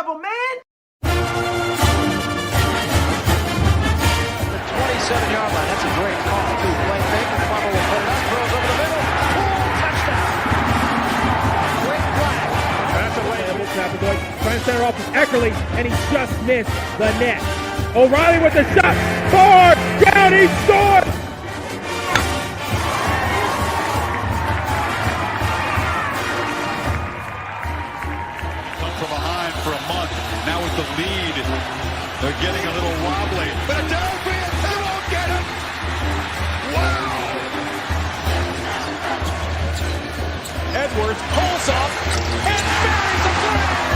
devil, man! The 27-yard line. That's a great call, too. Play fake. The Farmer will put it up. Throws over the middle. Touchdown. Great play. That's a way. Trying to center off with Eckerly, and he just missed the net. O'Reilly with the shot. Far down. He scored. From behind for a month. Now with the lead, they're getting a little wobbly. Philadelphia, they won't get it. Wow! Edwards pulls up and buries the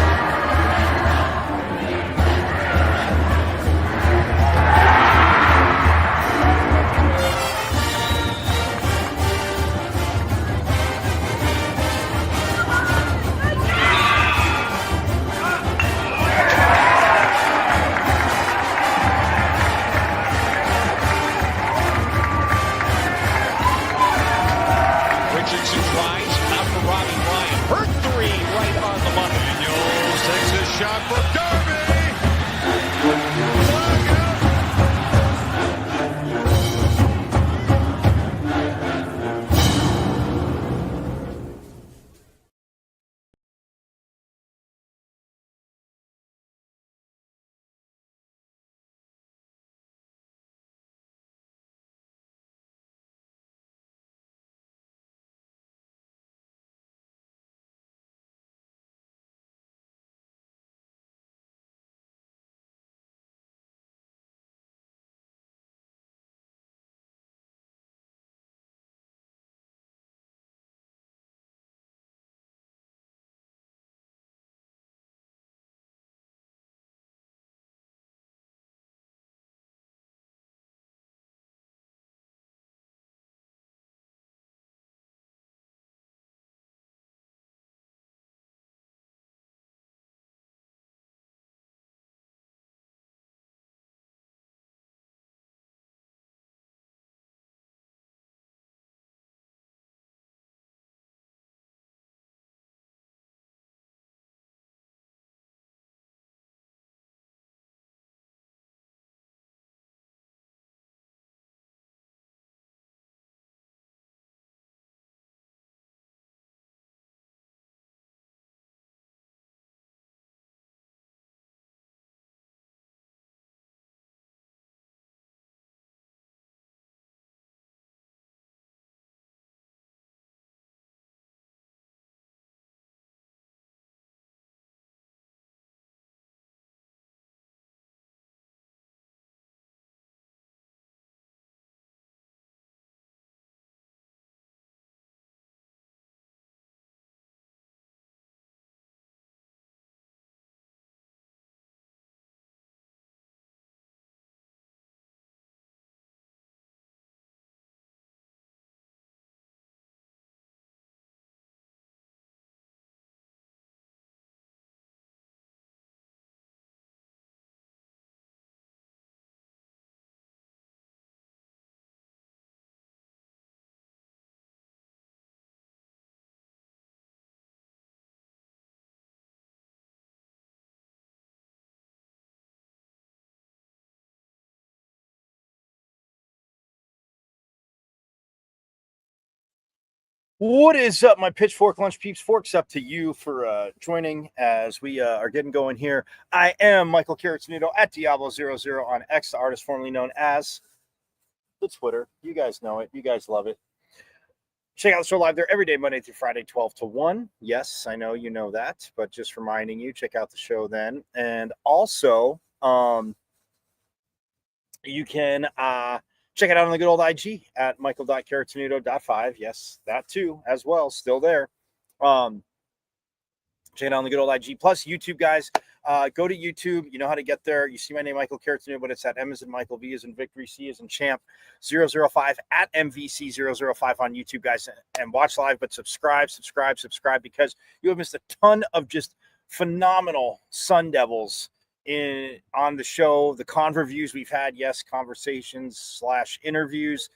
Richardson tries, out for Robbie Ryan. Her three right on the money. Daniels takes his shot for What is up, my Pitchfork Lunch peeps? Forks up to you for joining as we are getting going here. I am Michael Carrottenuto at Diablo00 on X, the artist formerly known as the Twitter. You guys know it. You guys love it. Check out the show live there every day, Monday through Friday, 12 to 1. Yes, I know you know that, but just reminding you, check out the show then. And also, you can check it out on the good old IG at michael.carrottenuto.5. Yes, that too, as well, still there. Check it out on the good old IG. Plus, YouTube, guys, go to YouTube. You know how to get there. You see my name, Michael Carrottenuto, but it's at M as in Michael, V as in Victory, C as in Champ, 005 at MVC005 on YouTube, guys. And watch live, but subscribe, because you have missed a ton of just phenomenal Sun Devils on the show, the con reviews we've had, yes, conversations / interviews.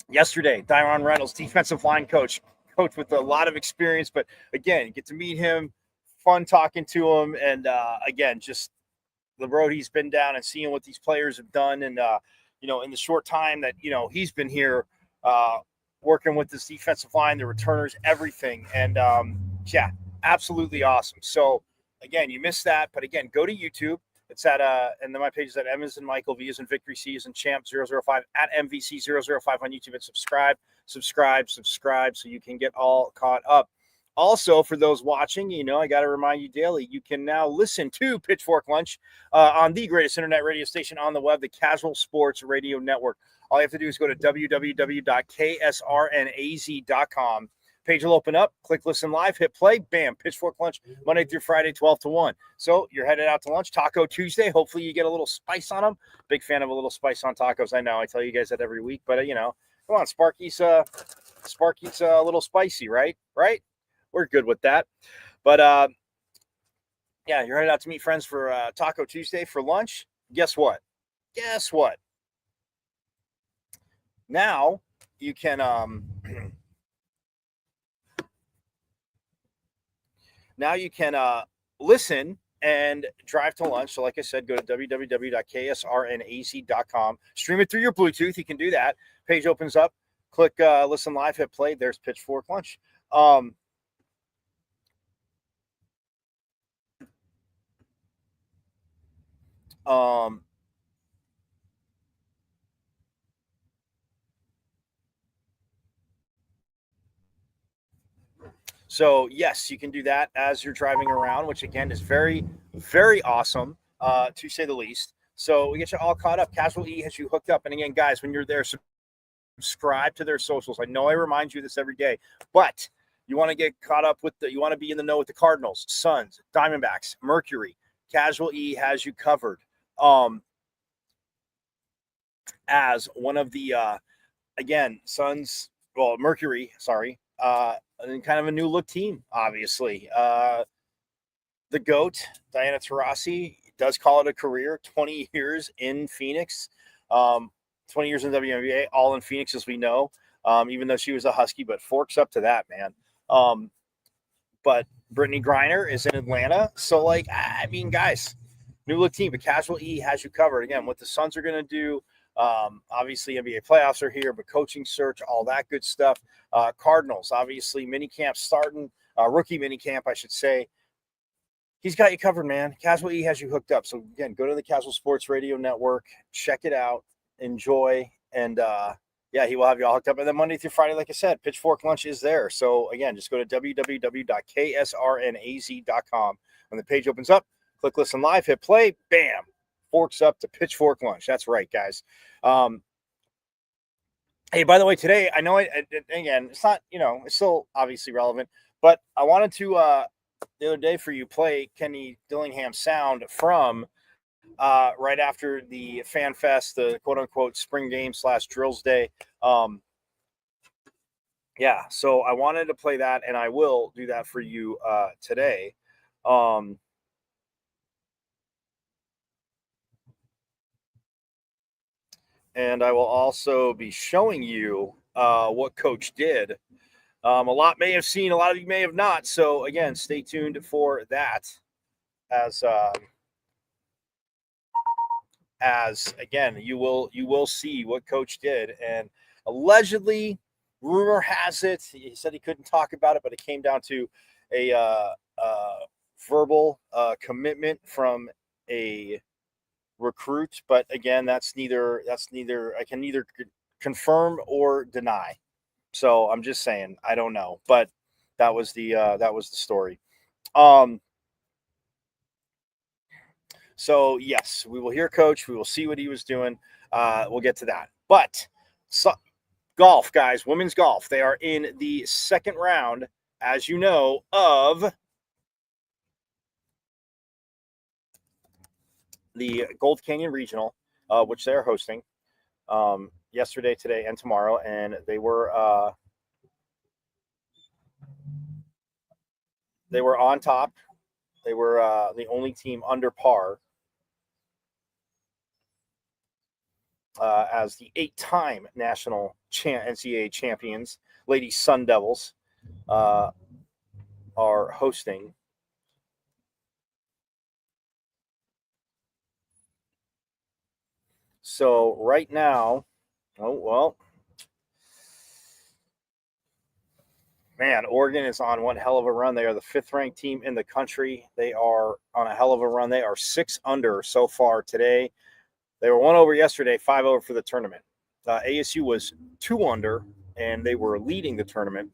Yesterday, Dyron Reynolds, defensive line coach with a lot of experience, but again, you get to meet him, fun talking to him, and again, just the road he's been down and seeing what these players have done, and in the short time that he's been here, working with this defensive line, the returners, everything, and yeah, absolutely awesome. So again, you missed that, but again, go to YouTube. It's at and then my page is at M as in Michael, V as in Victory, C as in Champ, 005 at MVC005 on YouTube, and subscribe so you can get all caught up. Also, for those watching, I got to remind you daily, you can now listen to Pitchfork Lunch on the greatest internet radio station on the web, the Casual Sports Radio Network. All you have to do is go to www.ksrnaz.com. Page will open up, click listen live, hit play, bam, Pitchfork Lunch, Monday through Friday, 12 to 1. So you're headed out to lunch, Taco Tuesday. Hopefully you get a little spice on them. Big fan of a little spice on tacos. I know I tell you guys that every week, but come on, Sparky's a little spicy, right? We're good with that. But yeah, you're headed out to meet friends for Taco Tuesday for lunch. Guess what? Now you can listen and drive to lunch. So like I said, go to www.ksrnaz.com. Stream it through your Bluetooth. You can do that. Page opens up. Click listen live, hit play. There's Pitchfork Lunch. So yes, you can do that as you're driving around, which again is very, very awesome, to say the least. So we get you all caught up. Casual E has you hooked up. And again, guys, when you're there, subscribe to their socials. I know I remind you this every day, but you want to get caught up you want to be in the know with the Cardinals, Suns, Diamondbacks, Mercury. Casual E has you covered. As one of the, again, Suns, well, Mercury, sorry, and kind of a new look team, obviously. The GOAT, Diana Taurasi, does call it a career, 20 years in Phoenix, 20 years in WNBA, all in Phoenix, as we know, even though she was a Husky, but forks up to that, man. But Brittany Griner is in Atlanta. So, guys, new look team, but Casual E has you covered. Again, what the Suns are going to do, obviously NBA playoffs are here, but coaching search, all that good stuff. Cardinals, obviously, minicamp starting, rookie minicamp, I should say. He's got you covered, man. Casual E has you hooked up. So, again, go to the Casual Sports Radio Network, check it out, enjoy, and yeah, he will have you all hooked up. And then Monday through Friday, like I said, Pitchfork Lunch is there. So, again, just go to www.ksrnaz.com. When the page opens up, click listen live, hit play, bam, forks up to Pitchfork Lunch. That's right, guys. Hey, by the way, today, I know, again, it's not, it's still obviously relevant, but I wanted to, the other day for you, play Kenny Dillingham's sound from right after the Fan Fest, the quote-unquote spring game / drills day. Yeah, so I wanted to play that, and I will do that for you today. And I will also be showing you what Coach did. A lot may have seen, a lot of you may have not. So again, stay tuned for that. As again, you will see what Coach did. And allegedly, rumor has it, he said he couldn't talk about it, but it came down to a verbal commitment from a recruit. But again, that's neither I can neither confirm or deny. So I'm just saying, I don't know, but that was the story. So yes, we will hear Coach. We will see what he was doing. We'll get to that. But golf, guys, women's golf. They are in the second round, as you know, of the Gold Canyon Regional, which they are hosting yesterday, today, and tomorrow. And they were on top. They were the only team under par as the 8-time national NCAA champions, Lady Sun Devils, are hosting. So right now, man, Oregon is on one hell of a run. They are the 5th-ranked team in the country. They are on a hell of a run. They are 6 under so far today. They were 1 over yesterday, 5 over for the tournament. ASU was 2 under, and they were leading the tournament.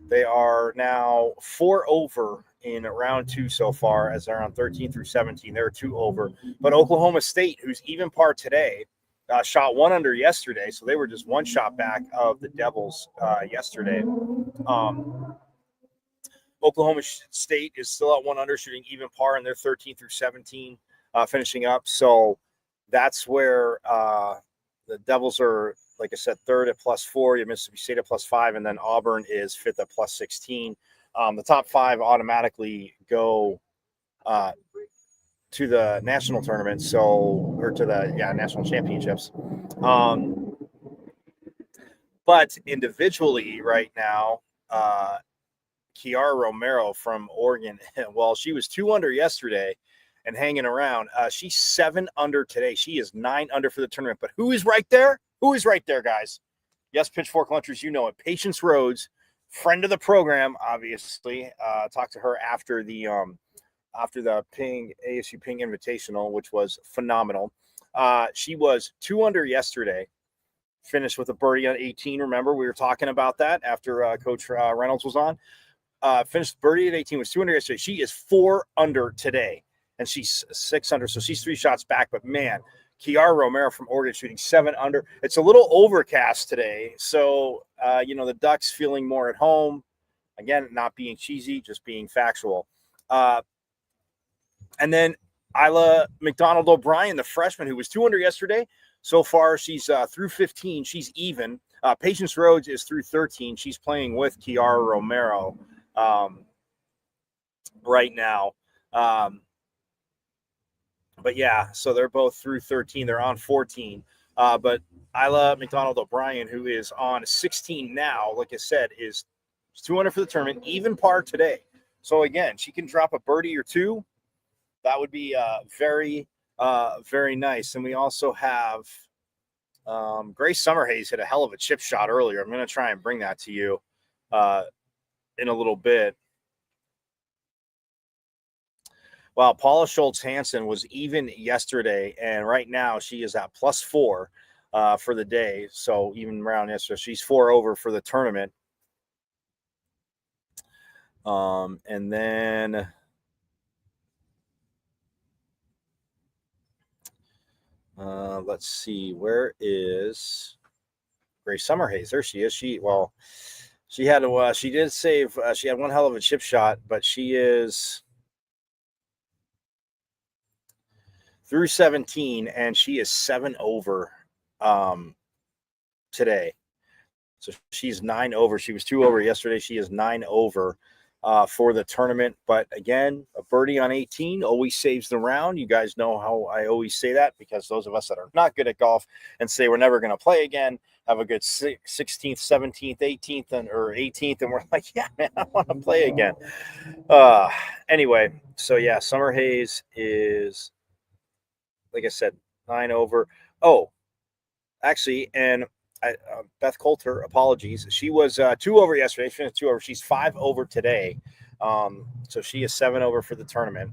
They are now 4 over in round 2 so far, as they're on 13 through 17. They're 2 over. But Oklahoma State, who's even par today, shot 1 under yesterday, so they were just 1 shot back of the Devils yesterday. Oklahoma State is still at 1 under, shooting even par, and they're 13 through 17, finishing up. So that's where the Devils are, like I said, 3rd at +4. You have Mississippi State at +5, and then Auburn is 5th at +16. The top 5 automatically go to the national tournament, or to the national championships. But individually, right now, Kiara Romero from Oregon, well, she was 2 under yesterday and hanging around. She's 7 under today. She is 9 under for the tournament. But who is right there? Who is right there, guys? Yes, Pitchfork Lunchers, you know it. Patience Rhodes, friend of the program, obviously. Talked to her after the ASU Ping Invitational, which was phenomenal. She was 2 under yesterday. Finished with a birdie on 18. Remember, we were talking about that after Coach Reynolds was on. Finished birdie at 18, was 2 under yesterday. She is 4 under today, and she's 6 under, so she's 3 shots back. But man, Kiara Romero from Oregon shooting 7 under. It's a little overcast today, so the Ducks feeling more at home. Again, not being cheesy, just being factual. And then Isla McDonald O'Brien, the freshman who was 2 under yesterday. So far, she's through 15. She's even. Patience Rhodes is through 13. She's playing with Kiara Romero right now. But yeah, so they're both through 13. They're on 14. But Isla McDonald O'Brien, who is on 16 now, like I said, is 2 under for the tournament, even par today. So again, she can drop a birdie or 2. That would be very, very nice. And we also have Grace Summerhays hit a hell of a chip shot earlier. I'm going to try and bring that to you in a little bit. Well, Paula Schultz-Hansen was even yesterday, and right now she is at +4 for the day. So even round yesterday, she's 4 over for the tournament. And then let's see, where is Grace Summerhays? There she is. She had she did save. She had one hell of a chip shot, but she is through 17, and she is 7 over today. So she's 9 over. She was 2 over yesterday. She is 9 over for the tournament. But again, a birdie on 18 always saves the round. You guys know how I always say that, because those of us that are not good at golf and say we're never going to play again have a good 16th, 17th, 18th, or 18th, and we're like, yeah, man, I want to play again. Anyway, so yeah, Summerhays is, like I said, 9 over. Oh, actually, and Beth Coulter, apologies. She was 2 over yesterday. She finished 2 over. She's 5 over today. So she is 7 over for the tournament.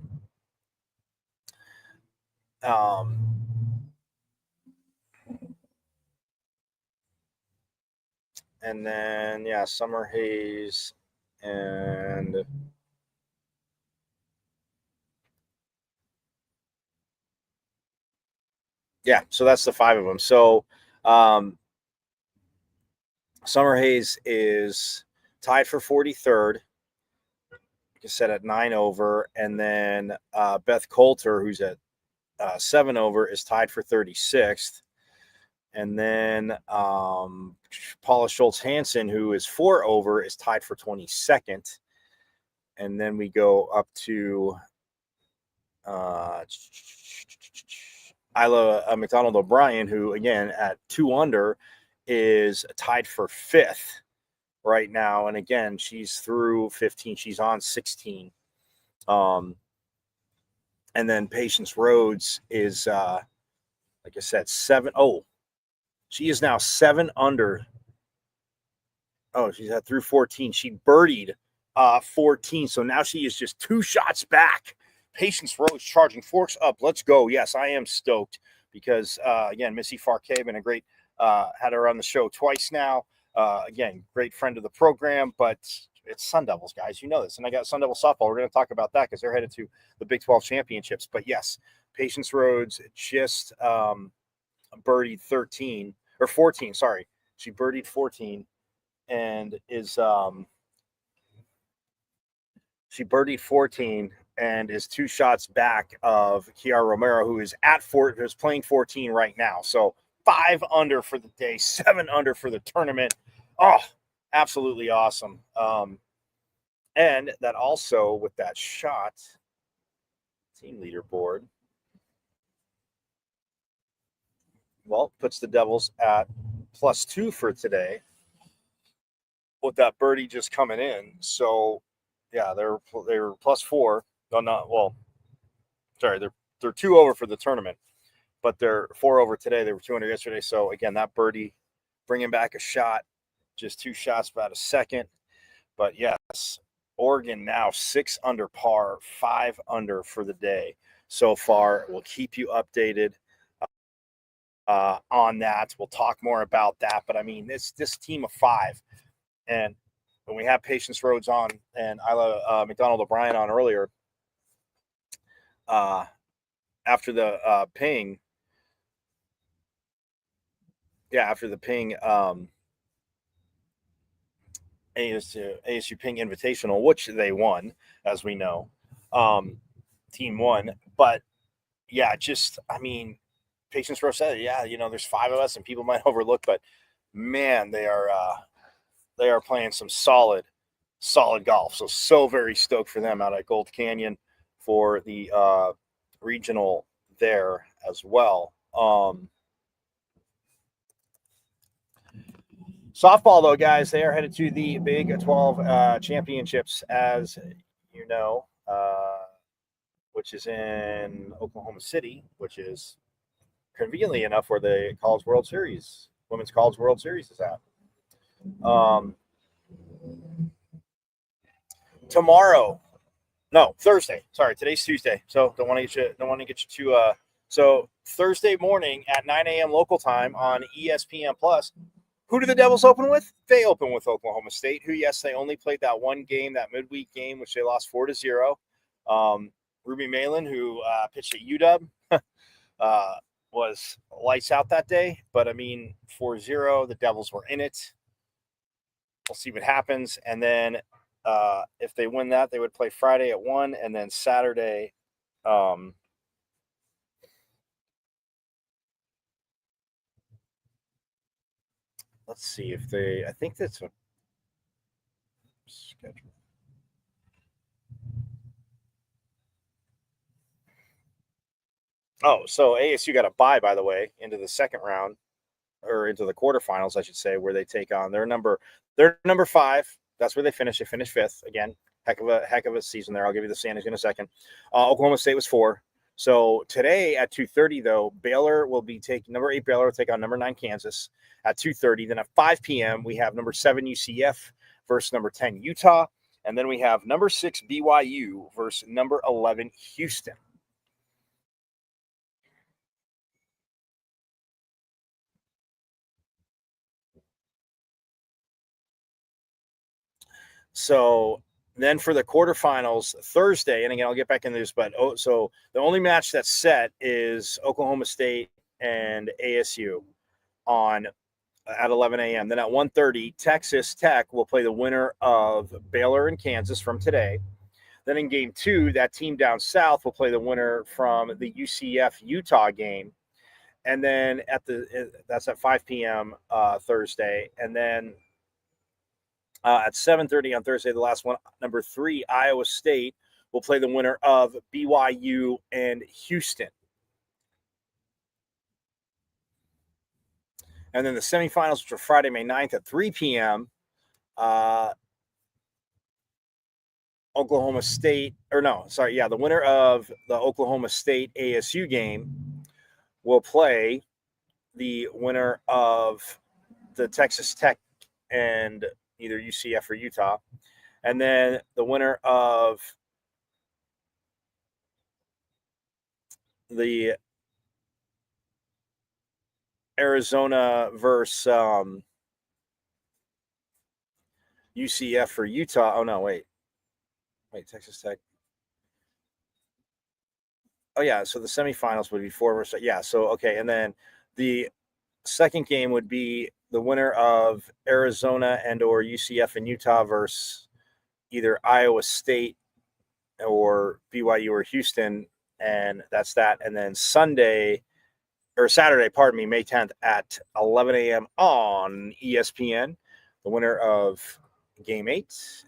And then, yeah, Summer Hayes and yeah, so that's the 5 of them. So Summer Hayes is tied for 43rd, like I said, at 9 over. And then Beth Coulter, who's at 7 over, is tied for 36th. And then Paula Schultz-Hansen, who is 4 over, is tied for 22nd. And then we go up to Isla McDonald O'Brien, who, again, at 2 under, is tied for 5th right now. And, again, she's through 15. She's on 16. And then Patience Rhodes is, like I said, 7. Oh, she is now 7 under. Oh, she's at through 14. She birdied 14. So now she is just 2 shots back. Patience Rose charging, forks up. Let's go. Yes, I am stoked because, again, Missy Farquet been a great, had her on the show twice now. Again, great friend of the program, but it's Sun Devils, guys. You know this. And I got Sun Devil softball. We're going to talk about that because they're headed to the Big 12 championships. But, yes, Patience Rhodes just birdied 13. Or 14, sorry. She birdied 14 and is she birdied 14 and is 2 shots back of Kiara Romero, who is at who's playing 14 right now. So 5 under for the day, 7 under for the tournament. Oh, absolutely awesome. And that also with that shot, team leaderboard, well, puts the Devils at +2 for today with that birdie just coming in. So, yeah, they're +4. No, not well. Sorry, they're 2 over for the tournament, but they're 4 over today. They were 2 under yesterday. So again, that birdie bringing back a shot, just 2 shots about a second. But yes, Oregon now 6 under par, 5 under for the day so far. We'll keep you updated on that. We'll talk more about that. But I mean, this team of 5, and when we have Patience Rhodes on and Isla McDonald O'Brien on earlier, after the ping, ASU Ping Invitational, which they won, as we know, team won. But yeah, just, I mean, Patience Rhodes said, yeah, you know, there's 5 of us and people might overlook, but man, they are playing some solid golf. So very stoked for them out at Gold Canyon for the regional there as well. Softball, though, guys, they are headed to the Big 12 championships, as you know, which is in Oklahoma City, which is conveniently enough where the Women's College World Series is at. Thursday. Sorry, today's Tuesday, so don't want to get you too. So Thursday morning at 9 a.m. local time on ESPN Plus. Who do the Devils open with? They open with Oklahoma State, who, yes, they only played that one game, that midweek game, which they lost 4-0. Ruby Malin, who pitched at UW, was lights out that day. But, I mean, 4-0, the Devils were in it. We'll see what happens. And then if they win that, they would play Friday at 1, and then Saturday let's see if they – I think that's a schedule. Oh, so ASU got a bye, by the way, into the second round, or into the quarterfinals, I should say, where they take on their number 5. That's where they finish. They finished 5th. Again, heck of a season there. I'll give you the standings in a second. Oklahoma State was 4. So today at 2:30, though, Baylor will be taking number 8 Baylor will take on number 9 Kansas at 2:30. Then at 5 p.m. we have number 7 UCF versus number 10 Utah, and then we have number 6 BYU versus number 11 Houston. So then for the quarterfinals Thursday, and again, I'll get back into this, but so the only match that's set is Oklahoma State and ASU on at 11 a.m. Then at 1:30, Texas Tech will play the winner of Baylor and Kansas from today. Then in game 2, that team down south will play the winner from the UCF Utah game. And then that's at 5 p.m. Thursday. And then at 7:30 on Thursday, the last one, number 3, Iowa State will play the winner of BYU and Houston. And then the semifinals, which are Friday, May 9th at 3 p.m., Oklahoma State, the winner of the Oklahoma State ASU game will play the winner of the Texas Tech and either UCF or Utah. And then the winner of the Arizona versus UCF or Utah. Oh, no, wait, Texas Tech. Oh, yeah, so the semifinals would be 4 versus, so, okay, and then the second game would be the winner of Arizona and or UCF and Utah versus either Iowa State or BYU or Houston, and that's that. And then Saturday, May 10th at 11 a.m. on ESPN, the winner of Game 8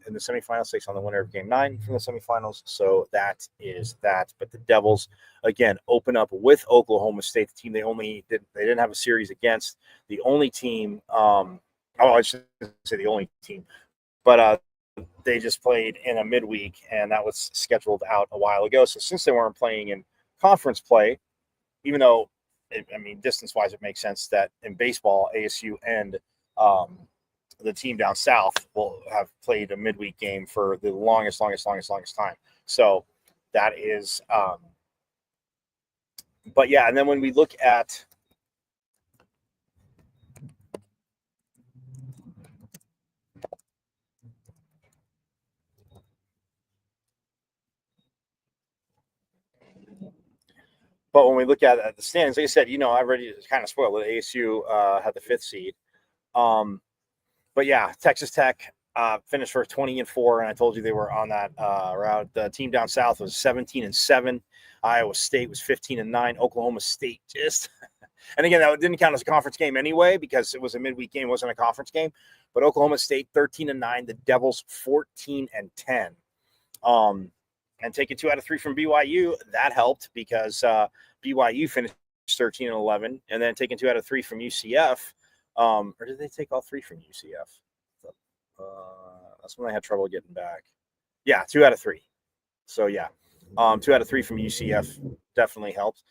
in the semifinals takes on the winner of Game 9 from the semifinals. So that is that. But the Devils, again, open up with Oklahoma State, the team they didn't have a series against. The only team, I shouldn't say the only team, but they just played in a midweek, and that was scheduled out a while ago. So since they weren't playing in conference play, even though, distance-wise, it makes sense that in baseball, ASU and the team down south will have played a midweek game for the longest time. So that is, but yeah, and then when we look at the standings, like I said, I've already kind of spoiled it. ASU had the 5th seed. But yeah, Texas Tech finished for 20-4, and I told you they were on that route. The team down south was 17-7. Iowa State was 15-9. Oklahoma State just, and again, that didn't count as a conference game anyway because it was a midweek game, it wasn't a conference game. But Oklahoma State 13-9. The Devils 14-10. And taking 2 out of 3 from BYU, that helped because BYU finished 13-11, and then taking 2 out of 3 from UCF. Or did they take all 3 from UCF? That's when I had trouble getting back. Yeah, 2 out of 3. So yeah, 2 out of 3 from UCF definitely helped.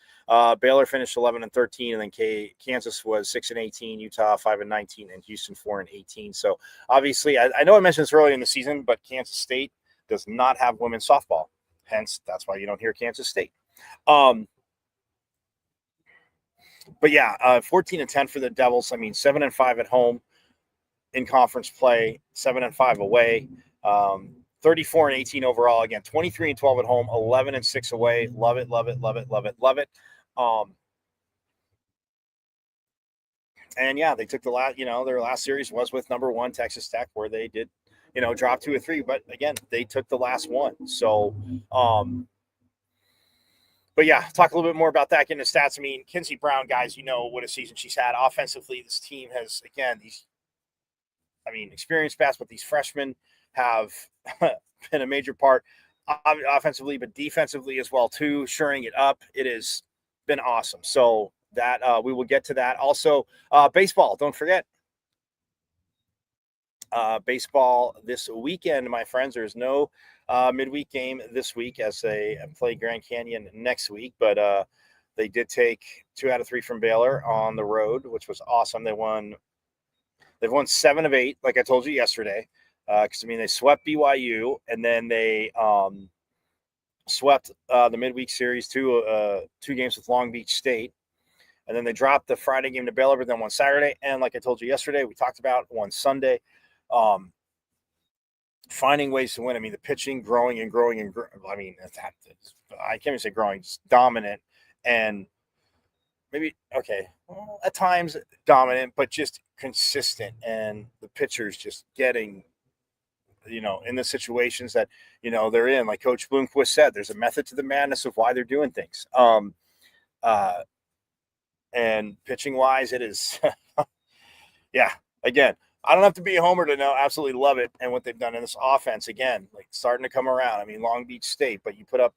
Baylor finished 11-13, and then Kansas was 6-18, Utah 5-19, and Houston 4-18. So obviously, I know I mentioned this earlier in the season, but Kansas State does not have women's softball. Hence, that's why you don't hear Kansas State. But yeah, 14-10 for the Devils. 7-5 at home in conference play, 7-5 away. 34-18 overall. Again, 23-12 at home, 11-6 away. Love it. And yeah, they took the last. Their last series was with number 1 Texas Tech, where they did, drop 2 or 3. But again, they took the last one. So, but yeah, talk a little bit more about that, getting the stats. Kinsey Brown, guys, what a season she's had. Offensively, this team has, again, experienced bats, but these freshmen have been a major part offensively, but defensively as well, too, shoring it up. It has been awesome. So that we will get to that. Also, baseball, don't forget. Baseball this weekend, my friends. There's no midweek game this week as they play Grand Canyon next week. But they did take 2 out of 3 from Baylor on the road, which was awesome. They've won 7 of 8, like I told you yesterday. Because they swept BYU, and then they swept the midweek series, two games with Long Beach State. And then they dropped the Friday game to Baylor, but then won Saturday. And like I told you yesterday, we talked about won Sunday. Finding ways to win. The pitching growing and growing and growing. I can't even say growing, just dominant and maybe, at times dominant, but just consistent. And the pitchers just getting, in the situations that, they're in. Like Coach Bloomquist said, there's a method to the madness of why they're doing things. And pitching wise, it is, yeah, again, I don't have to be a homer to know, absolutely love it. And what they've done in this offense, again, like starting to come around. Long Beach State, but you put up,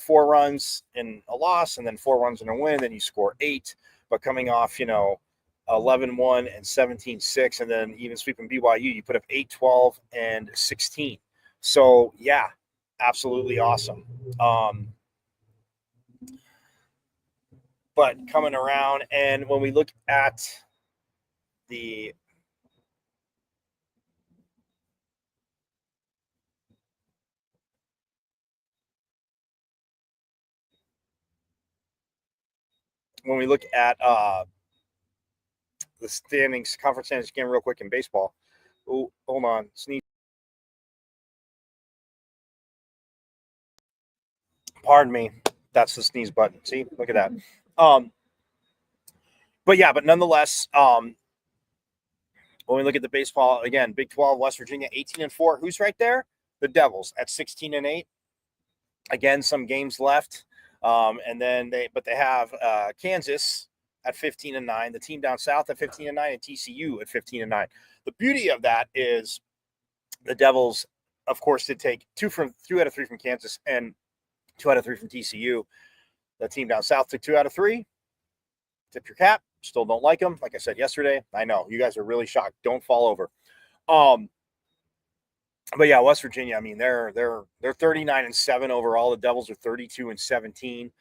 4 runs in a loss and then 4 runs in a win, then you score 8, but coming off, 11-1 and 17-6, and then even sweeping BYU, you put up 8-12 and 16. So yeah, absolutely awesome. But coming around, and when we look at the standings, conference standings again, real quick in baseball. Oh, hold on, sneeze. Pardon me. That's the sneeze button. See, look at that. But nonetheless, when we look at the baseball again, Big 12, West Virginia, 18-4. Who's right there? The Devils at 16-8. Again, some games left, and then they have Kansas at 15-9. The team down south at 15-9, and TCU at 15-9. The beauty of that is the Devils, of course, did take 2 out of 3 from Kansas and 2 out of 3 from TCU. The team down south took 2 out of 3. Tip your cap. Still don't like them. Like I said yesterday, I know you guys are really shocked. Don't fall over. But yeah, West Virginia. They're 39-7 overall. The Devils are 32-17.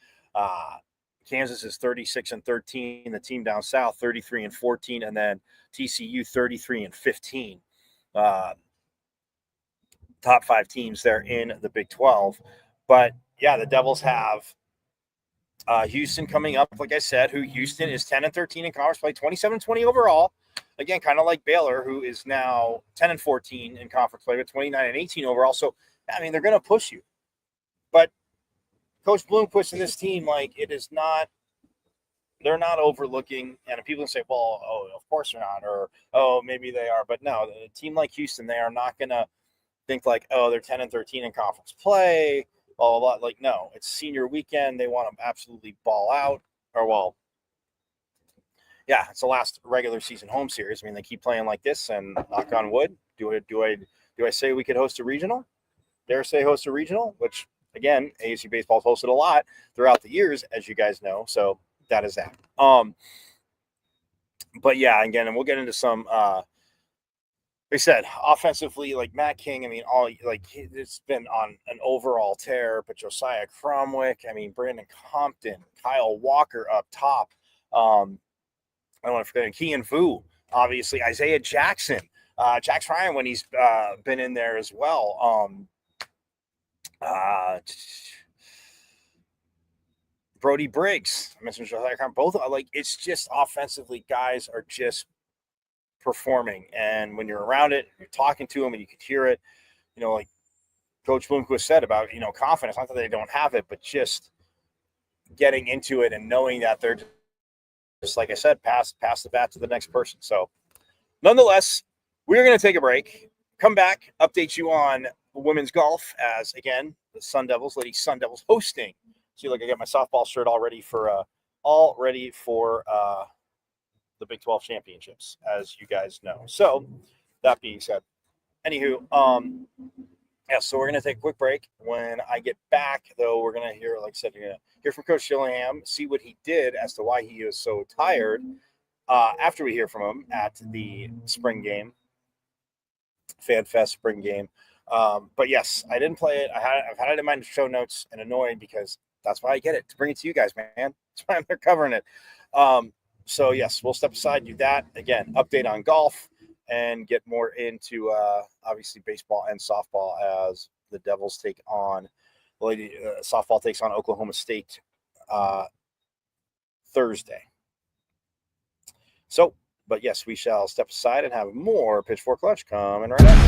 Kansas is 36-13. The team down south 33-14, and then TCU 33-15. Top 5 teams there in the Big 12. But yeah, the Devils have Houston coming up, like I said, who Houston is 10-13 in conference play, 27-20 overall. Again, kind of like Baylor, who is now 10-14 in conference play, but 29-18 overall. So, they're going to push you. But Coach Bloomquist and this team, it is not, they're not overlooking. And people can say, well, of course they're not, or, maybe they are. But no, a team like Houston, they are not going to think like, they're 10-13 in conference play. Blah, blah, blah. No, it's senior weekend. They want to absolutely ball out. It's the last regular season home series. They keep playing like this, and knock on wood. Do I say we could host a regional? Dare say host a regional? Which, again, ASU baseball's hosted a lot throughout the years, as you guys know. So that is that. But yeah, again, and we'll get into some. They said offensively, like Matt King, it's been on an overall tear, but Josiah Cromwick, Brandon Compton, Kyle Walker up top. I don't want to forget Kean Fu, obviously Isaiah Jackson, Jax Ryan when he's been in there as well. Brody Briggs, I mentioned Josiah Cromwick. Both it's just offensively, guys are just performing, and when you're around it, you're talking to them, and you could hear it. Like Coach Bloomquist said about confidence. Not that they don't have it, but just getting into it and knowing that they're just like I said, pass the bat to the next person. So, nonetheless, we're going to take a break. Come back, update you on women's golf as again the Lady Sun Devils hosting. See, I got my softball shirt all ready for the Big 12 championships, as you guys know. So that being said, anywho, so we're going to take a quick break. When I get back, though, we're going to hear, like I said, you're going to hear from Coach Shillingham, see what he did as to why he was so tired after we hear from him at the spring game, Fan Fest spring game. But yes, I didn't play it. I've had it in my show notes and annoyed because that's why I get it, to bring it to you guys, man. That's why I'm covering it. So yes, we'll step aside, do that. Again, update on golf and get more into obviously baseball and softball as the Devils take on softball takes on Oklahoma State Thursday. So, but yes, we shall step aside and have more Pitchfork Lunch coming right up.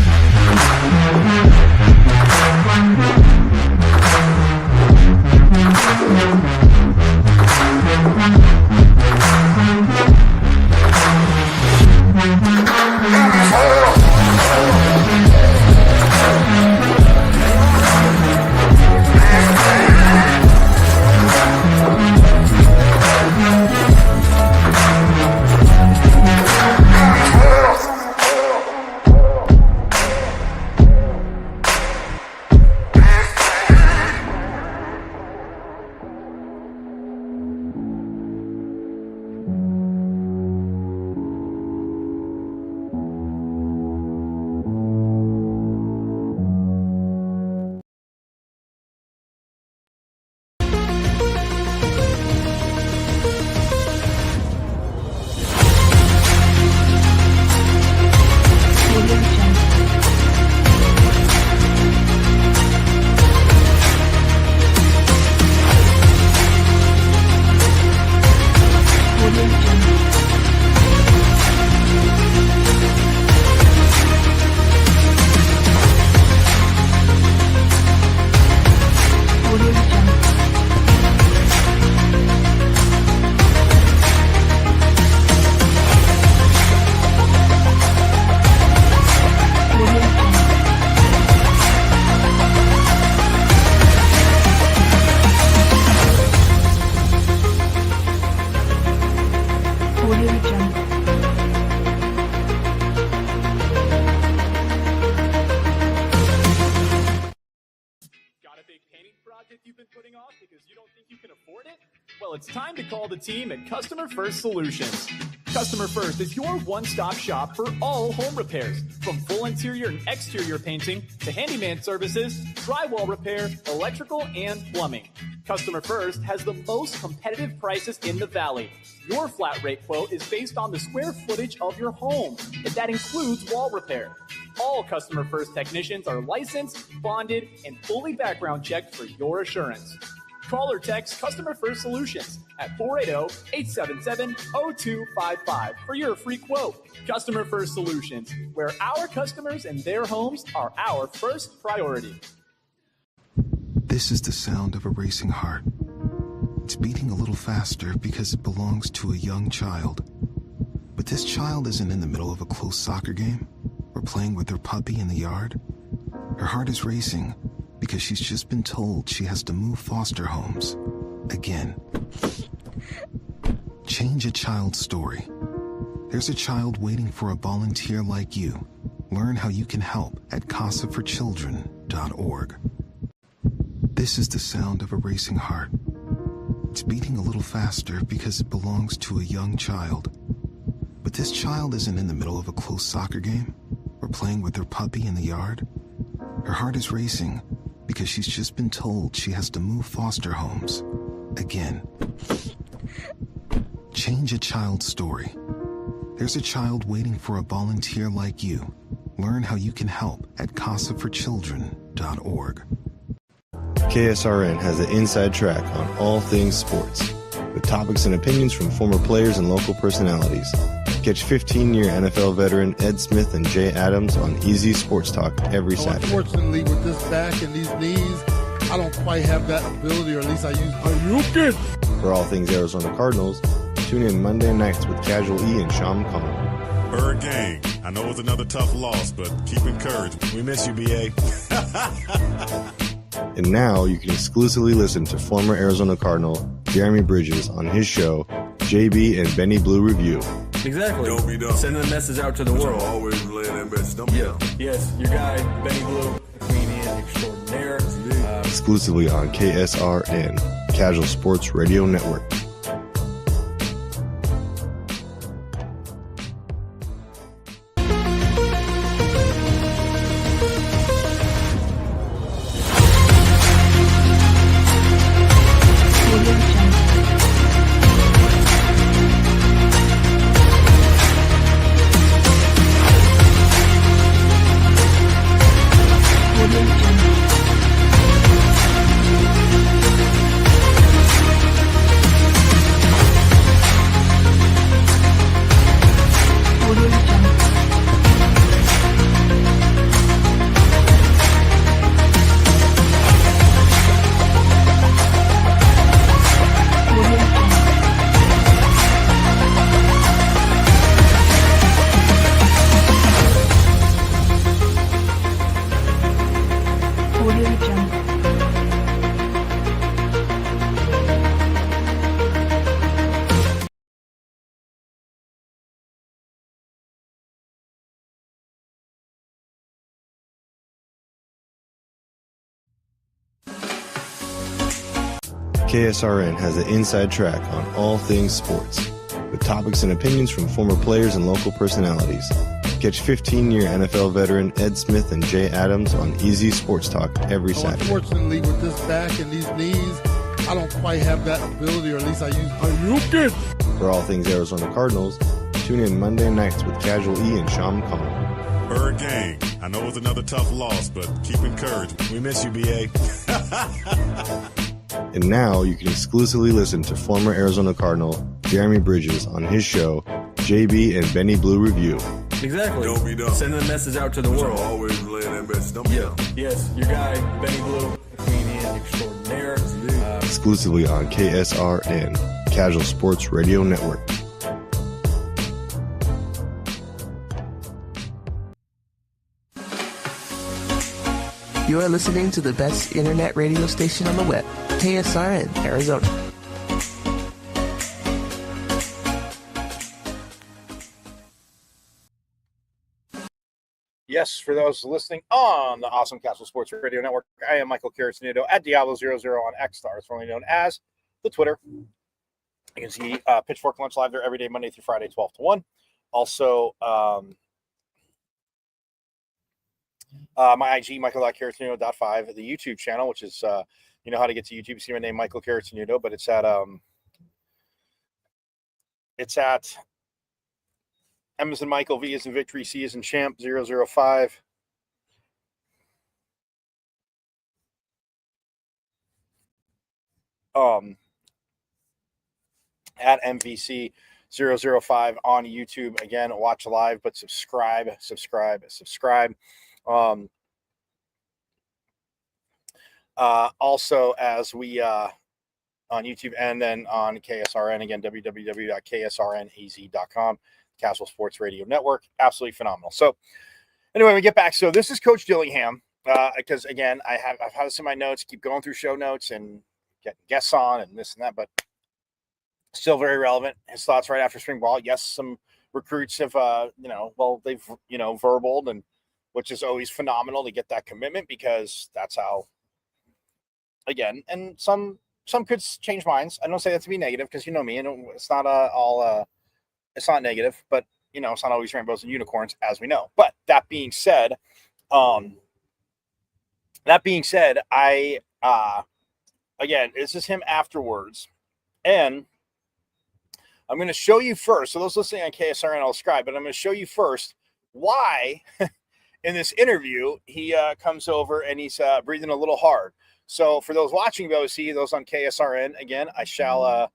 You've been putting off because you don't think you can afford it? Well, it's time to call the team at Customer First Solutions. Customer First is your one-stop shop for all home repairs, from full interior and exterior painting to handyman services, drywall repair, electrical, and plumbing. Customer First has the most competitive prices in the Valley. Your flat rate quote is based on the square footage of your home, and that includes wall repair. All Customer First technicians are licensed, bonded, and fully background checked for your assurance. Call or text Customer First Solutions at 480-877-0255 for your free quote. Customer First Solutions, where our customers and their homes are our first priority. This is the sound of a racing heart. It's beating a little faster because it belongs to a young child. But this child isn't in the middle of a close soccer game or playing with her puppy in the yard. Her heart is racing because she's just been told she has to move foster homes again. Change a child's story. There's a child waiting for a volunteer like you. Learn how you can help at casaforchildren.org. This is the sound of a racing heart. It's beating a little faster because it belongs to a young child. But this child isn't in the middle of a close soccer game or playing with her puppy in the yard. Her heart is racing because she's just been told she has to move foster homes again. Change a child's story. There's a child waiting for a volunteer like you. Learn how you can help at casaforchildren.org. KSRN has the inside track on all things sports, with topics and opinions from former players and local personalities. Catch 15-year NFL veteran Ed Smith and Jay Adams on Easy Sports Talk every Saturday. Unfortunately, with this back and these knees, I don't quite have that ability, or at least I use. For all things Arizona Cardinals, tune in Monday nights with Casual E and Sean McConnell. Bird Gang, I know it's another tough loss, but keep encouraged. We miss you, BA. And now you can exclusively listen to former Arizona Cardinal Jeremy Bridges on his show, JB and Benny Blue Review. Exactly. Don't be dumb. Sending a message out to the world. Always relaying that message. Don't be dumb. Yes, your guy, Benny Blue, comedian extraordinaire. Exclusively on KSRN, Casual Sports Radio Network. KSRN has the inside track on all things sports, with topics and opinions from former players and local personalities. Catch 15-year NFL veteran Ed Smith and Jay Adams on Easy Sports Talk every Saturday. Unfortunately, with this back and these knees, I don't quite have that ability, or at least I use. Are you good? For all things Arizona Cardinals, tune in Monday nights with Casual E and Sean McConnell. Bird gang. I know it's another tough loss, but keep encouraged. We miss you, BA. And now you can exclusively listen to former Arizona Cardinal Jeremy Bridges on his show, JB and Benny Blue Review. Exactly. Don't be dumb. Sending the message out to the world. Always relaying that message. Don't be dumb. Yes, your guy, Benny Blue, comedian extraordinaire. Exclusively on KSRN, Casual Sports Radio Network. You are listening to the best internet radio station on the web, KSRN, Arizona. Yes, for those listening on the awesome Castle Sports Radio Network, I am Michael Caracinito at Diablo00 on X Stars, formerly known as the Twitter. You can see Pitchfork Lunch live there every day, Monday through Friday, 12 to 1. Also, my IG, Michael.Caracinito.5, the YouTube channel, which is, you know how to get to YouTube. See my name, Michael Caracinito, but it's at M as in Michael, V as in Victory, C as in Champ, 005. At MVC 005 on YouTube. Again, watch live, but subscribe. Also, as we on YouTube and then on KSRN, again, www.ksrnaz.com. Castle Sports Radio Network. Absolutely phenomenal. So anyway, we get back. So this is Coach Dillingham, because again, I've had this in my notes, keep going through show notes and getting guests on and this and that, but still very relevant. His thoughts right after spring ball. Yes, some recruits have, they've, verbaled, and which is always phenomenal to get that commitment, because that's how, again, and some could change minds. I don't say that to be negative, because you know me, and it's not it's not negative, but it's not always rainbows and unicorns, as we know. But that being said, I again, this is him afterwards, and I'm going to show you first. So those listening on KSRN, I'll describe, but I'm going to show you first why in this interview he comes over and he's breathing a little hard. So for those watching OC, those on KSRN, again, I shall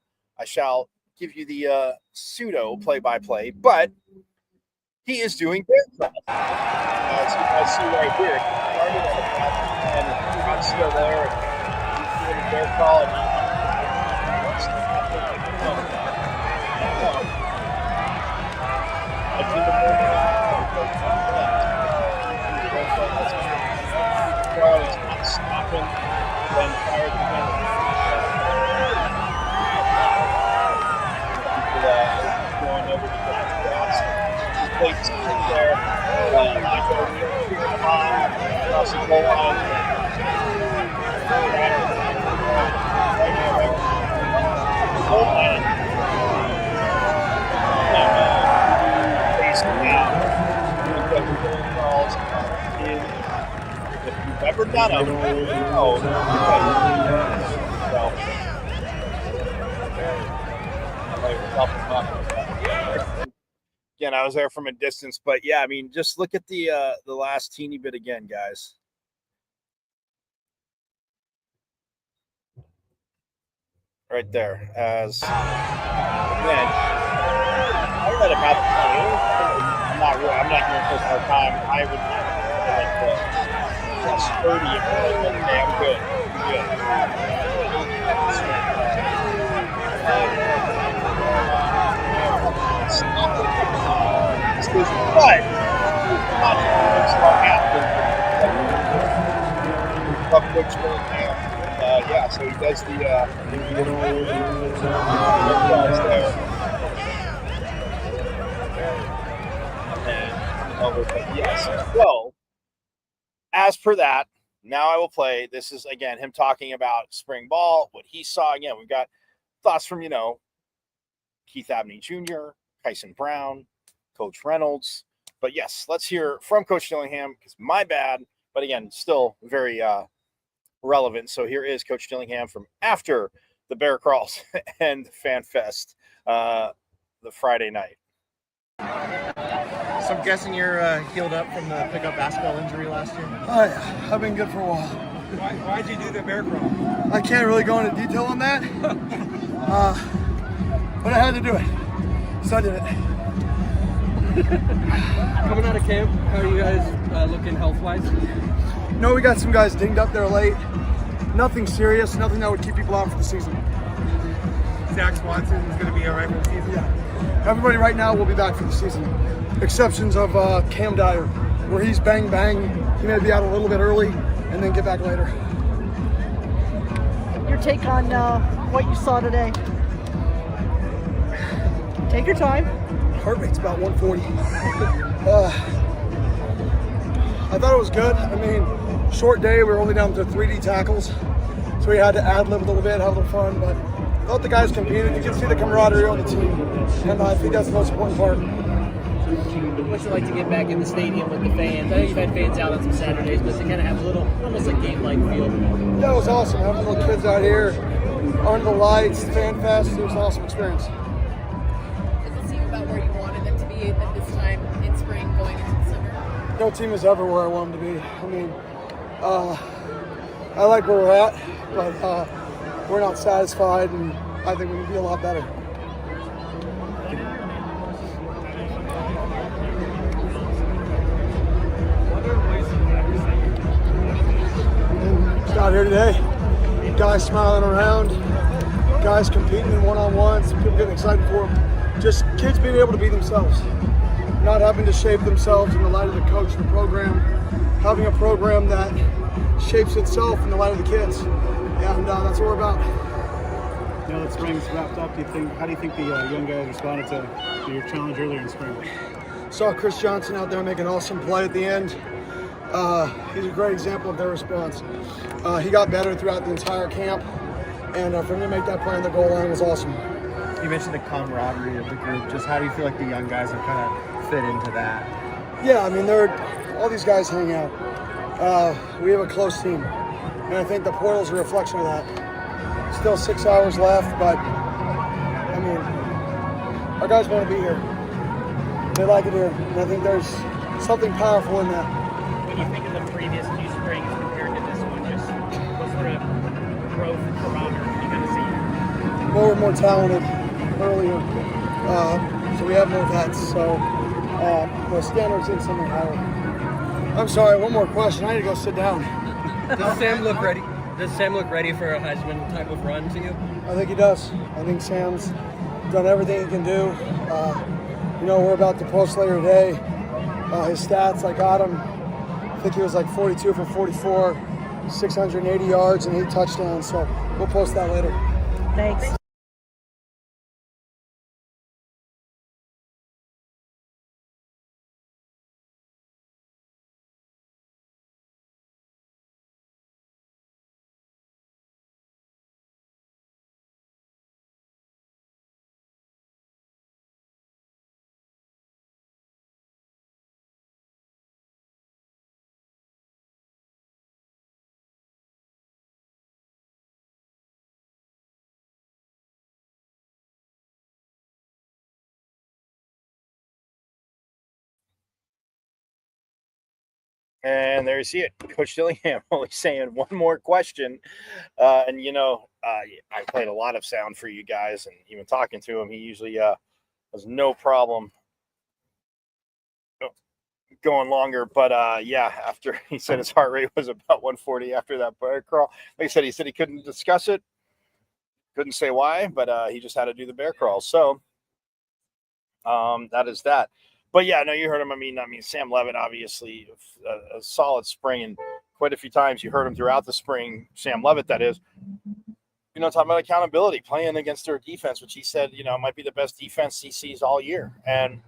give you the pseudo play-by-play, but he is doing bear crawl. As you guys see right here, he started at and he's still there. He's doing bear crawl. He's not stopping. Then fired again. Going over to the cross. Plates in there. Across the goal line. Goal line. Facing out. If you've ever done them, again, I was there from a distance, but yeah, I mean, just look at the last teeny bit again, guys. Right there, as man, I read about the I'm not going to take our time. I would like plus 30 if we're like, okay, I'm good. But yeah, so he does the there. And over, but yes. So as per that, Now I will play. This is, again, him talking about spring ball, what he saw. Again, we've got thoughts from, Keith Abney Jr., Kyson Brown, Coach Reynolds. But yes, let's hear from Coach Dillingham, because my bad, but again, still very relevant. So here is Coach Dillingham from after the Bear Crawls and Fan Fest the Friday night. So I'm guessing you're healed up from the pickup basketball injury last year? Oh, yeah. I've been good for a while. Why'd you do the bear crawl? I can't really go into detail on that, but I had to do it, so I did it. Coming out of camp, how are you guys looking health-wise? No, we got some guys dinged up there late. Nothing serious, nothing that would keep people out for the season. Zach Swanson is going to be all right for the season? Yeah. Everybody right now will be back for the season. Exceptions of Cam Dyer, where he's bang. He may be out a little bit early and then get back later. Your take on what you saw today? Take your time. Heart rate's about 140. I thought it was good. I mean, short day, we were only down to 3D tackles, so we had to ad-lib a little bit, have a little fun, but I thought the guys competed. You can see the camaraderie on the team, and I think that's the most important part. What's it like to get back in the stadium with the fans? I know you've had fans out on some Saturdays, but to kind of have a little, almost like game-like feel. Yeah, it was awesome. Having little kids out here, under the lights, Fan Fest, it was an awesome experience. Does it seem about where you wanted them to be at this time in spring going into the summer? No team is ever where I want them to be. I mean, I like where we're at, but we're not satisfied, and I think we can be a lot better. Out here today, guys smiling around, guys competing in one-on-ones, people getting excited for them. Just kids being able to be themselves, not having to shape themselves in the light of the coach, the program, having a program that shapes itself in the light of the kids, and that's what we're about. Now that spring's wrapped up, how do you think the young guys responded to your challenge earlier in spring? Saw Chris Johnson out there make an awesome play at the end. He's a great example of their response. He got better throughout the entire camp, and for him to make that play on the goal line was awesome. You mentioned the camaraderie of the group. Just how do you feel like the young guys have kind of fit into that? Yeah, I mean, all these guys hang out. We have a close team, and I think the portal's a reflection of that. Still 6 hours left, but I mean, our guys want to be here. They like it here, and I think there's something powerful in that. When you think of the previous two springs compared to this one, just what's the growth barometer you kind of see? More and more talented earlier, so we have more vets, so the standards instantly higher. I'm sorry, one more question. I need to go sit down. Does Sam look ready? Does Sam look ready for a Heisman type of run to you? I think he does. I think Sam's done everything he can do. We're about to post later today his stats. I got him. I think he was like 42 for 44, 680 yards and 8 touchdowns. So we'll post that later. Thanks. And there you see it. Coach Dillingham only saying one more question. I played a lot of sound for you guys, and even talking to him, he usually has no problem going longer. But after he said his heart rate was about 140 after that bear crawl. Like I said, he said he couldn't discuss it, couldn't say why, but he just had to do the bear crawl. So that is that. But yeah, no, you heard him. I mean, Sam Levitt, obviously a solid spring, and quite a few times you heard him throughout the spring. Sam Levitt, that is, talking about accountability, playing against their defense, which he said, might be the best defense he sees all year. And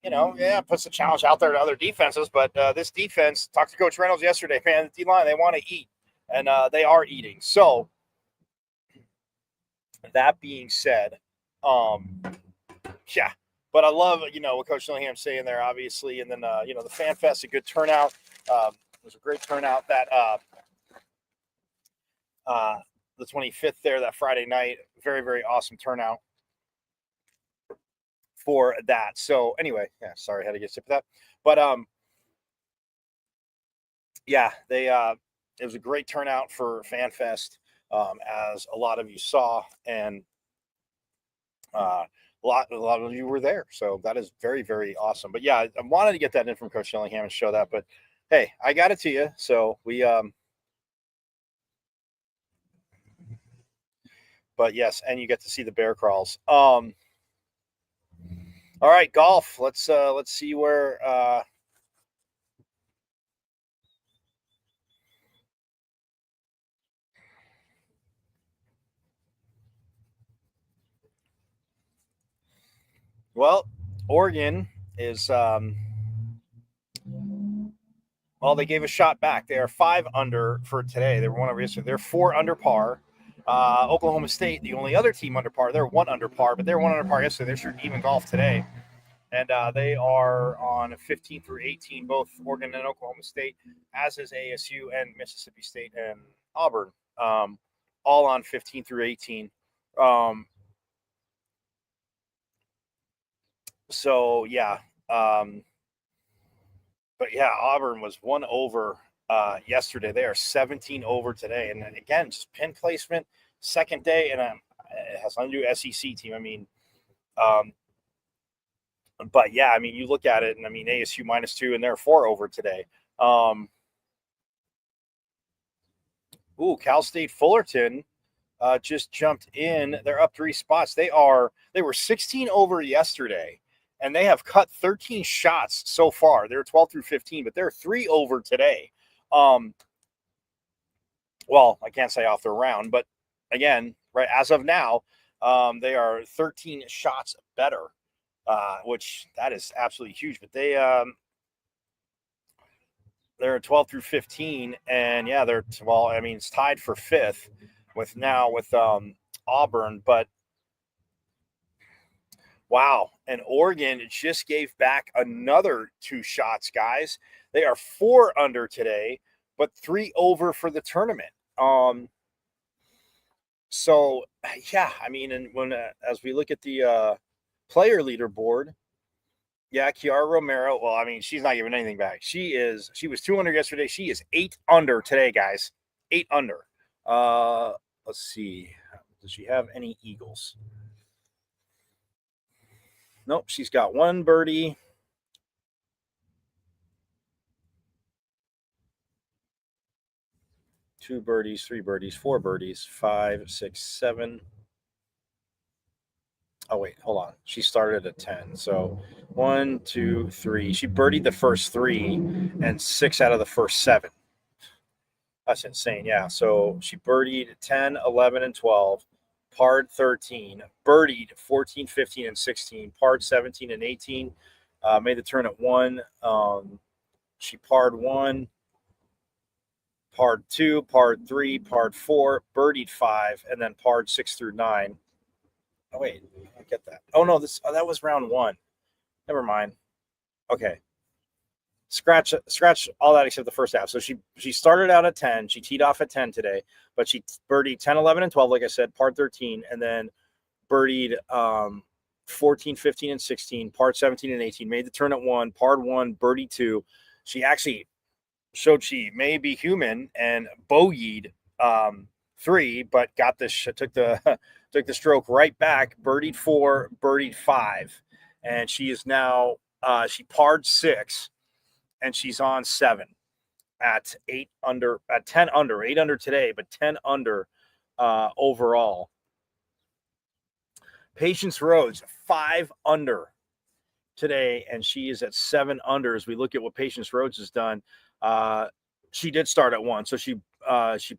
puts the challenge out there to other defenses. But this defense, talked to Coach Reynolds yesterday, man, the D-line, they want to eat, and they are eating. So that being said, yeah. But I love, what CoachIllingham's saying there, obviously. And then, the Fan Fest, a good turnout. It was a great turnout that the 25th there, that Friday night. Very, very awesome turnout for that. So anyway, yeah, sorry, I had to get a sip of that. But yeah, it was a great turnout for Fan Fest, as a lot of you saw, and a lot of you were there. So that is very, very awesome. But yeah, I wanted to get that in from Coach Dillingham and show that. But hey, I got it to you. So we but yes, and you get to see the bear crawls. All right, golf. Let's see where well, Oregon is well, they gave a shot back. They are 5 under for today. They were 1 over yesterday. They're 4 under par. Oklahoma State, the only other team under par, they're 1 under par, but they're 1 under par yesterday. They're shooting even golf today. And they are on 15 through 18, both Oregon and Oklahoma State, as is ASU and Mississippi State and Auburn, all on 15 through 18. So, yeah. But, yeah, Auburn was 1 over yesterday. They are 17 over today. And again, just pin placement, second day, and it has nothing to do with SEC team. I mean, but yeah, I mean, you look at it, and I mean, ASU -2, and they're 4 over today. Cal State Fullerton just jumped in. They're up 3 spots. They were 16 over yesterday, and they have cut 13 shots so far. They're 12 through 15, but they're 3 over today. Well, I can't say off the round, but again, right as of now, they are 13 shots better. Which that is absolutely huge, but they're 12 through 15, and yeah, it's tied for 5th with Auburn, but wow, and Oregon just gave back another 2 shots, guys. They are 4 under today, but 3 over for the tournament. So yeah, I mean, and when as we look at the player leaderboard, yeah, Kiara Romero. Well, I mean, she's not giving anything back. She was 2 under yesterday. She is 8 under today, guys. 8 under. Let's see. Does she have any eagles? Nope. She's got 1 birdie. Two birdies, 3 birdies, 4 birdies, 5, 6, 7. Oh, wait, hold on. She started at 10. So 1, 2, 3. She birdied the first 3 and 6 out of the first 7. That's insane. Yeah. So she birdied 10, 11, and 12, parred 13, birdied 14, 15, and 16, parred 17 and 18, made the turn at 1. She parred 1, parred 2, parred 3, parred 4, birdied 5, and then parred 6 through 9. Oh, wait, I get that. Oh, no, that was round 1. Never mind. Okay. Scratch all that except the first half. So she started out at 10. She teed off at 10 today, but she birdied 10, 11, and 12, like I said, parred 13, and then birdied 14, 15, and 16, parred 17 and 18, made the turn at 1, parred 1, birdied 2. She actually showed she may be human and bogeyed 3, but got this took the stroke right back, birdied 4, birdied 5, and she is now she parred 6, and she's on 7 at 10 under, 8 under today, but 10 under overall. Patience Rhodes 5 under today, and she is at 7 under. As we look at what Patience Rhodes has done, she did start at 1, so she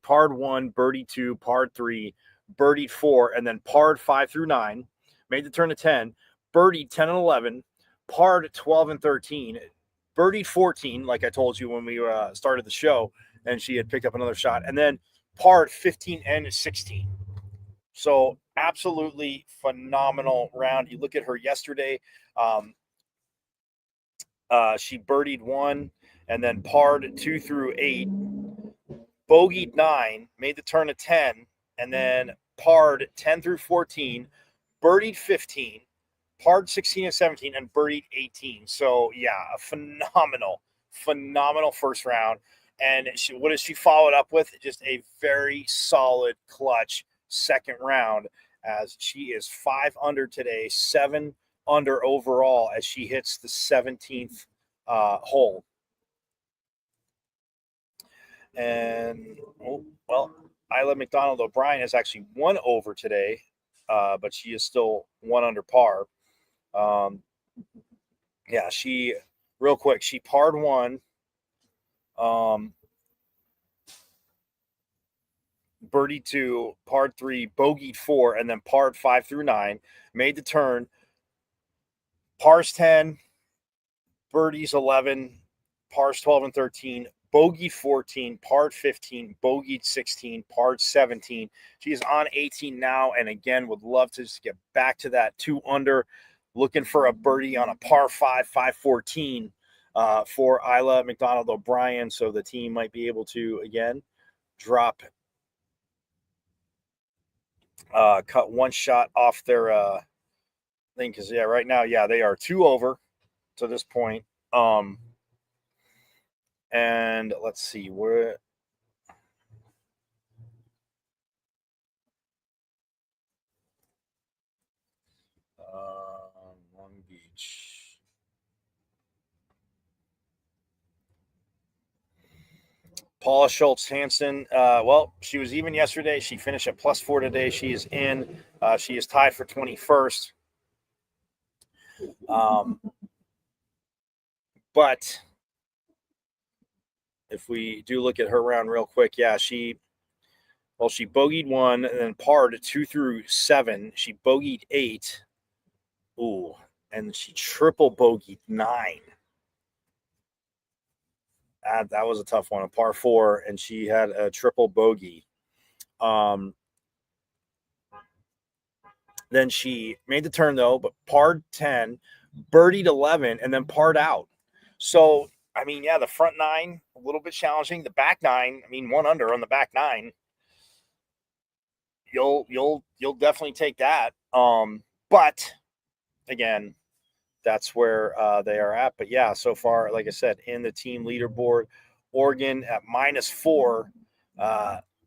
parred 1, birdied 2, parred 3, birdied 4, and then parred 5 through 9, made the turn to 10, birdied 10 and 11, parred 12 and 13, birdied 14, like I told you when we started the show, and she had picked up another shot, and then parred 15 and 16. So absolutely phenomenal round. You look at her yesterday, she birdied 1 and then parred 2 through 8, bogeyed 9, made the turn to 10, and then parred 10 through 14, birdied 15, parred 16 and 17, and birdied 18. So yeah, a phenomenal first round. And what does she follow it up with? Just a very solid clutch second round, as she is 5 under today, 7 under overall as she hits the 17th hole. And Isla McDonald O'Brien has actually 1 over today, but she is still 1 under par. She real quick, she parred 1, birdied 2, parred 3, bogeyed 4, and then parred 5 through 9, made the turn, pars 10, birdies 11, pars 12 and 13, bogeyed 14, parred 15, bogeyed 16, parred 17. She is on 18 now, and again, would love to just get back to that 2 under, looking for a birdie on a par 5, 514 for Isla McDonald O'Brien. So the team might be able to, again, drop, cut 1 shot off their thing. Because, right now, they are 2 over to this point. And let's see where. Long Beach. Paula Schultz Hansen. She was even yesterday. She finished at +4 today. She is in. She is tied for 21st. But if we do look at her round real quick, she bogeyed 1 and then parred 2 through 7. She bogeyed 8. Ooh, and she triple bogeyed 9. That was a tough one, a par 4, and she had a triple bogey. Then she made the turn, though, but parred 10, birdied 11, and then parred out. So, the front 9, a little bit challenging. The back 9, 1 under on the back 9. You'll definitely take that. But, again, that's where they are at. But, so far, like I said, in the team leaderboard, Oregon at -4,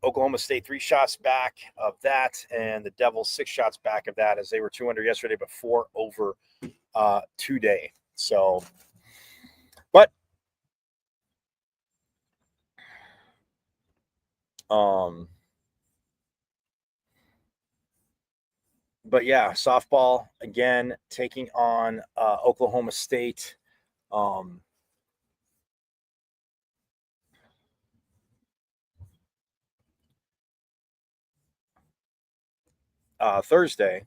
Oklahoma State 3 shots back of that, and the Devils 6 shots back of that, as they were 2 under yesterday, but 4 over today. So, but softball again taking on Oklahoma State. Thursday.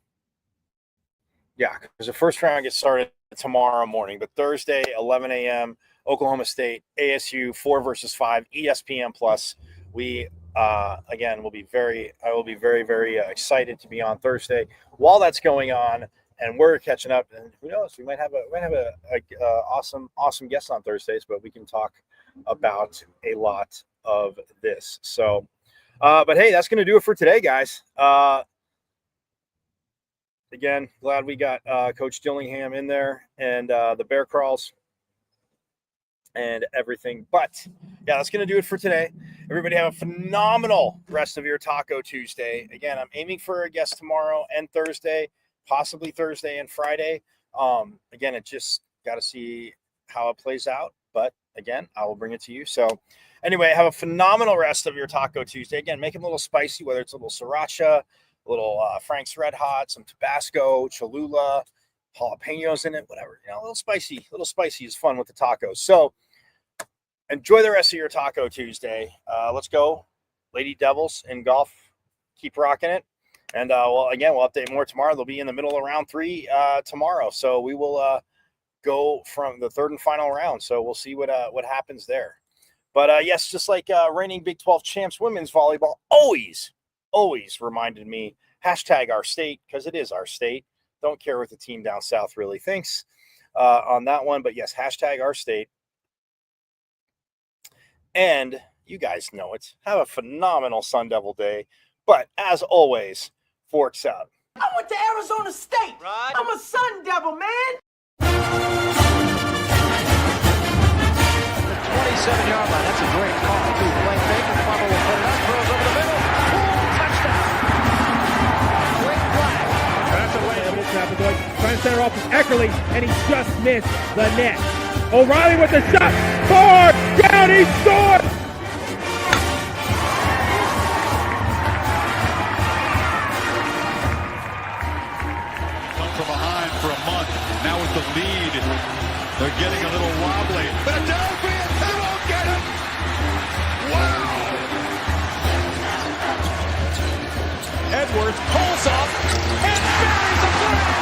Because the first round gets started tomorrow morning, but Thursday, 11 a.m., Oklahoma State, ASU, 4 versus 5, ESPN Plus. We, again, I will be very, very excited to be on Thursday while that's going on, and we're catching up. And who knows, we might have a awesome guest on Thursdays, but we can talk about a lot of this. So, but hey, that's going to do it for today, guys. Again, glad we got Coach Dillingham in there and the Bear Crawls and everything. But, that's going to do it for today. Everybody have a phenomenal rest of your Taco Tuesday. Again, I'm aiming for a guest tomorrow and Thursday, possibly Thursday and Friday. Again, it just got to see how it plays out. But, again, I will bring it to you. So, anyway, have a phenomenal rest of your Taco Tuesday. Again, make it a little spicy, whether it's a little sriracha, a little Frank's Red Hot, some Tabasco, Cholula, jalapenos in it, whatever. A little spicy. A little spicy is fun with the tacos. So enjoy the rest of your Taco Tuesday. Let's go, Lady Devils in golf. Keep rocking it. And, we'll update more tomorrow. They'll be in the middle of round 3 tomorrow. So we will go from the third and final round. So we'll see what happens there. But yes, just like reigning Big 12 champs women's volleyball always reminded me, hashtag our state, because it is our state. Don't care what the team down south really thinks on that one. But yes, hashtag our state. And you guys know it. Have a phenomenal Sun Devil Day. But as always, Forks out. I went to Arizona State. Right. I'm a Sun Devil, man. 27-yard line. That's a great call. Two play fake. Farmer will put it up. Throws over the middle. Touchdown. Great flag. That's a way. Trying to center off with Eckerly, and he just missed the net. O'Reilly with the shot. Ford down. He scored. From behind for a month. Now with the lead, they're getting a little wobbly. But a downfield, they won't get him. Wow! Edwards pulls up and buries the flag.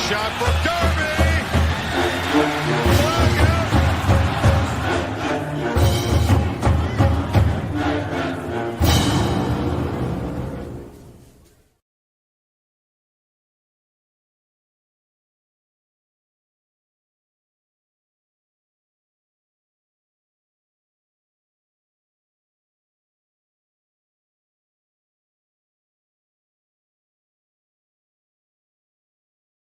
Shot for